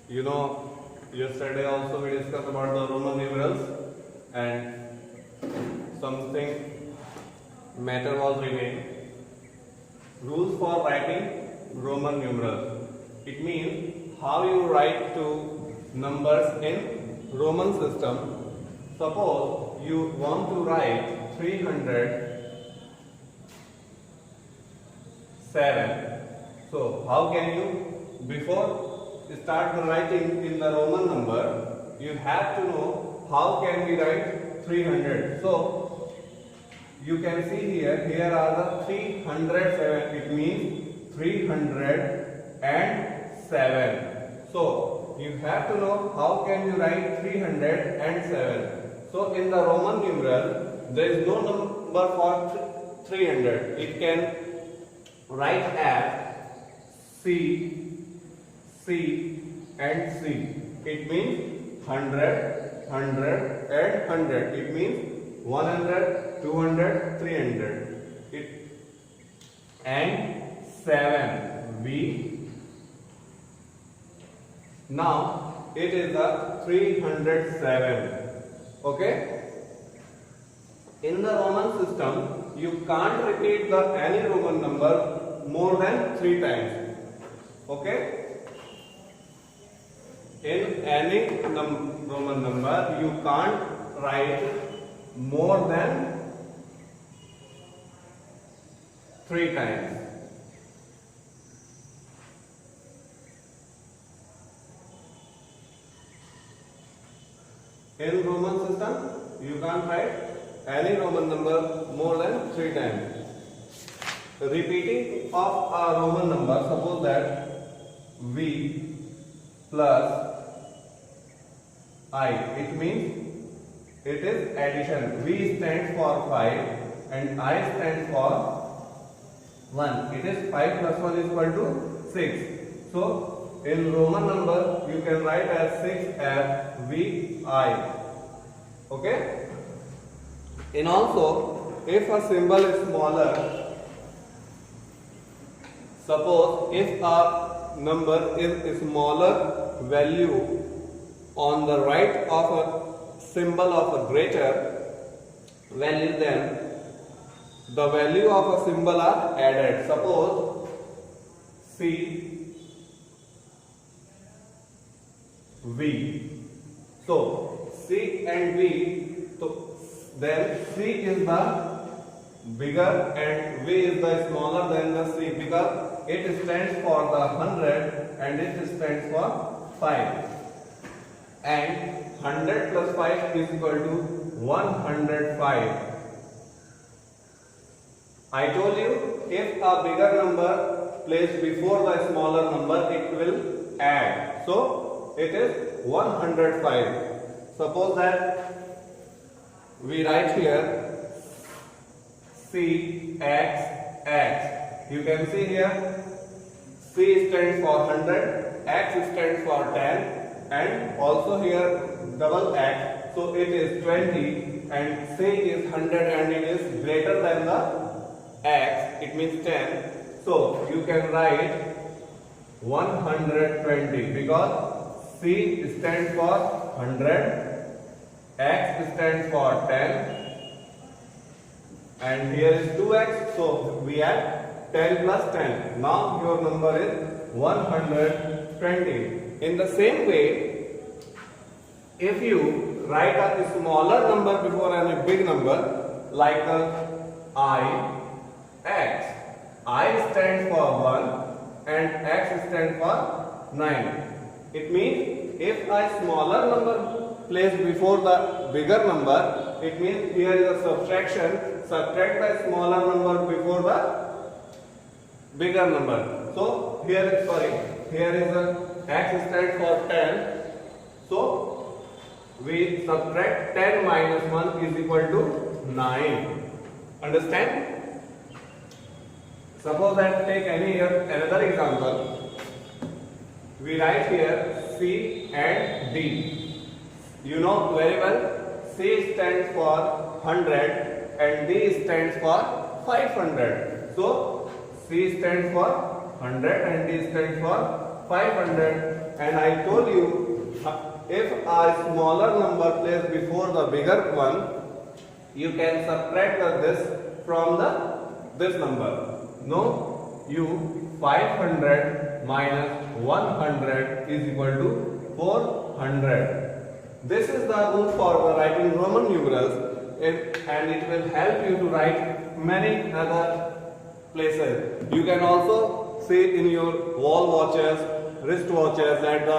You know, yesterday also we discussed about the Roman numerals and something matter was remained. Rules for writing Roman numerals. It means how you write to numbers in Roman system. Suppose you want to write 307. So how can you, before start the writing in the Roman number, you have to know how can we write 300. So you can see here are the 307. It means 307. So you have to know how can you write 307. So in the Roman numeral there is no number for 300. It can write as C, C and C. It means 100, 100 and 100. It means 100, 200, 300. And 7. V. Now it is the 307. Okay. In the Roman system, you can't repeat any Roman number more than 3 times. Okay. In any Roman number, you can't write more than 3 times. In Roman system, you can't write any Roman number more than 3 times. Repeating of a Roman number, suppose that V plus I, it means it is addition. V stands for 5 and I stands for 1. It is 5 plus 1 is equal to 6. So in Roman number you can write as 6 as VI. Okay. And also if a symbol is smaller, suppose if a number is a smaller value on the right of a symbol of a greater value, then the value of a symbol are added. Suppose C, V. So C and V, so then C is the bigger and V is the smaller than the C, because it stands for the 100 and it stands for 5. And 100 plus 5 is equal to 105. I told you, if a bigger number placed before the smaller number, it will add. So it is 105. Suppose that we write here C X X. You can see here C stands for 100, X stands for 10, and also here double X. So it is 20 and C is 100 and it is greater than the X. It means 10. So you can write 120 because C stands for 100, X stands for 10. And here is 2x, so we add 10 plus 10. Now your number is 120. In the same way, if you write a smaller number before a big number, like I, X. I stands for 1 and X stands for 9. It means if a smaller number placed before the bigger number, it means here is a subtraction. Subtract the smaller number before the bigger number. So here is a X stands for 10. So we subtract 10 minus 1 is equal to 9. Understand? Suppose that take another example. We write here C and D. You know very well, C stands for 100 and D stands for 500. So C stands for 100 and D stands for 500, and I told you if a smaller number placed before the bigger one, you can subtract this from this number. No, you 500 minus 100 is equal to 400. This is the rule for the writing Roman numerals, and it will help you to write many other places. You can also see in your wall watches, wrist watches, and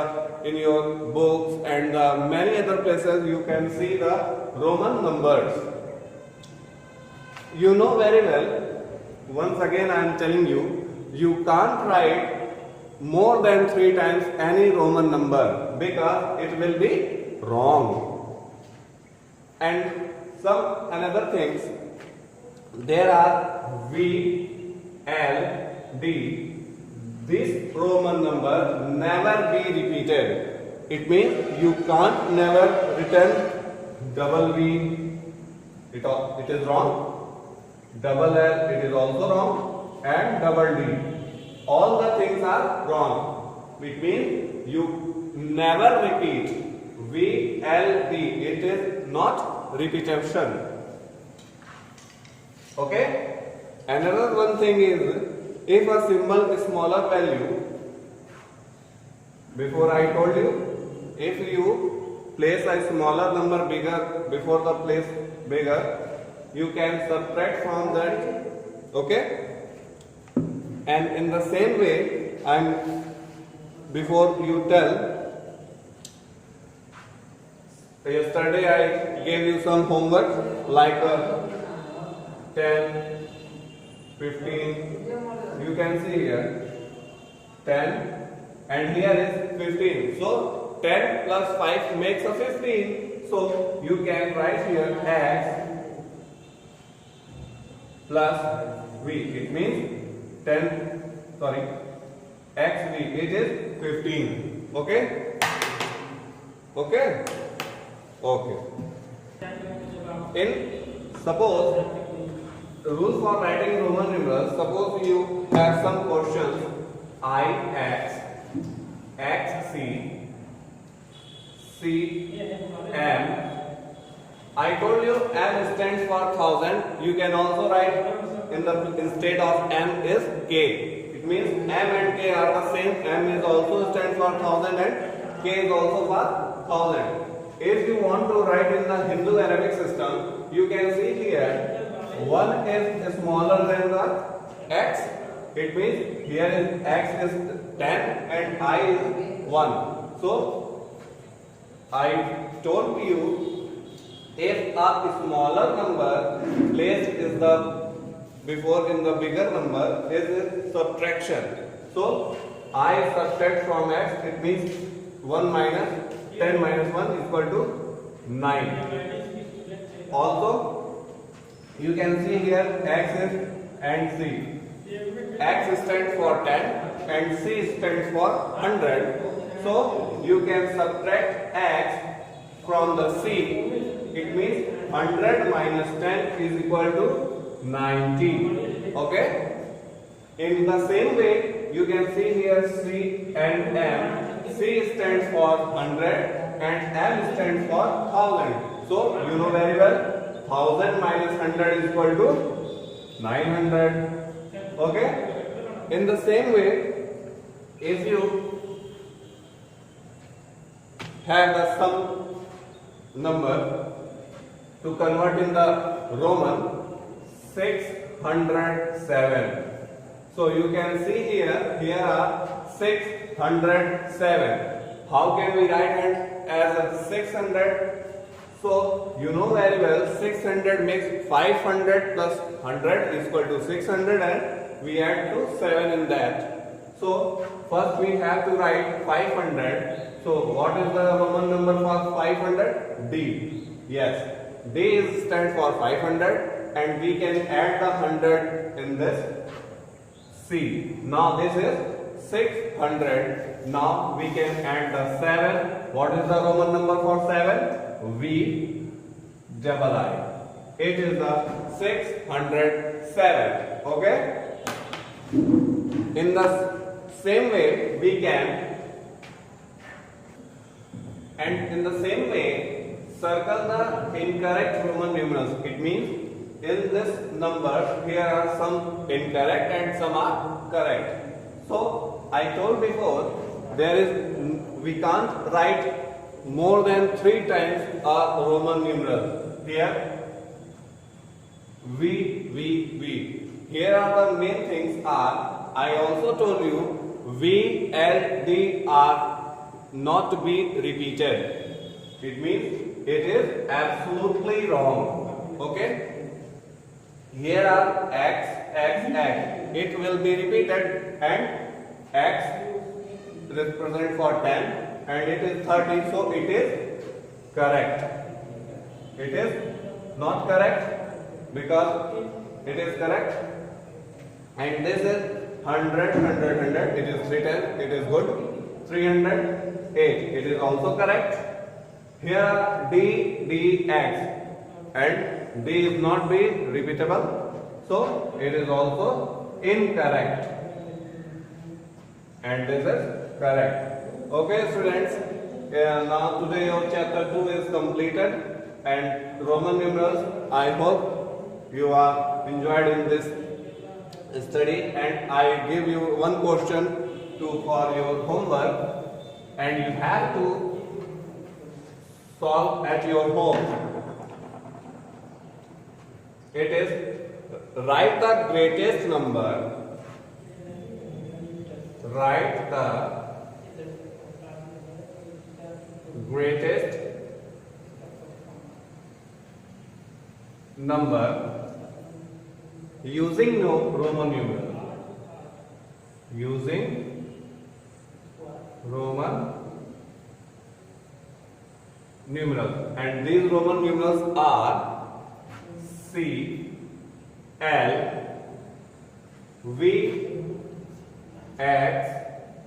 in your books and many other places you can see the Roman numbers. You know very well, once again I am telling you, you can't write more than 3 times any Roman number because it will be wrong. And some another things, there are V, L, D. This Roman number never be repeated. It means you can't never return double V. It is wrong. Double L, it is also wrong, and double D. All the things are wrong. It means you never repeat V, L, D. It is not repetition. Okay? Another one thing is, if a symbol is smaller value, before I told you, if you place a smaller number bigger before the place bigger, you can subtract from that. Okay? And in the same way, before you tell, yesterday I gave you some homework like 10, 15, you can see here 10 and here is 15. So 10 plus 5 makes a 15. So you can write here x plus v. It means xv. It is 15. Okay? Okay? Okay. Suppose the rule for writing Roman numerals, suppose you have some questions Ix, Xc, Cm. I told you M stands for 1000. You can also write instead of M is K. It means M and K are the same. M is also stands for 1000 and K is also for 1000. If you want to write in the Hindu Arabic system, you can see here 1 is smaller than the x. It means here is x is 10 and I is 1. So I told you, if a smaller number placed is the before in the bigger number is subtraction. So I subtract from x, it means 1 minus 10 minus 1 is equal to 9. Also you can see here x is and c. X stands for 10 and c stands for 100. So you can subtract x from the c. It means 100 minus 10 is equal to 90. Okay? In the same way, you can see here C and M. C stands for 100 and M stands for 1000. So you know very well, 1000 minus 100 is equal to 900. Okay? In the same way, if you have the sum number to convert in the Roman, 607. So you can see here are 607. How can we write it as 600? So you know very well, 600 makes 500 plus 100 is equal to 600 and we add to 7 in that. So first we have to write 500. So what is the Roman number for 500? D. Yes. D stands for 500 and we can add the 100 in this C. Now this is 600. Now we can add the 7. What is the Roman number for 7? V double I. It is the 607. Okay? In the same way we can, and in the same way circle the incorrect Roman numerals. It means in this number here are some incorrect and some are correct. So I told before we can't write more than 3 times a Roman numeral. Here V. Here are the main things are, I also told you V, L, D are not to be repeated. It means it is absolutely wrong. Okay? Here are X. It will be repeated, and X represent for 10 and it is 30, so it is correct. It is not correct because it is correct. And this is 100, it is written, it is good. 308, it is also correct. Here are D, X, and D is not be repeatable, so it is also incorrect. And this is correct. Okay, students. Now today your chapter 2 is completed, and Roman numerals. I hope you are enjoyed in this study, and I give you one question for your homework, and you have to solve at your home. It is write the greatest number. Write the greatest number using Roman numeral. Using Roman numerals, and these Roman numerals are C, L, V, X,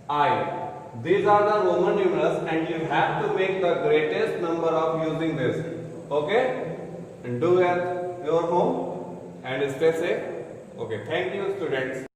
I. These are the Roman numerals, and you have to make the greatest number of using this. Okay? And do at your home and stay safe. Okay, thank you, students.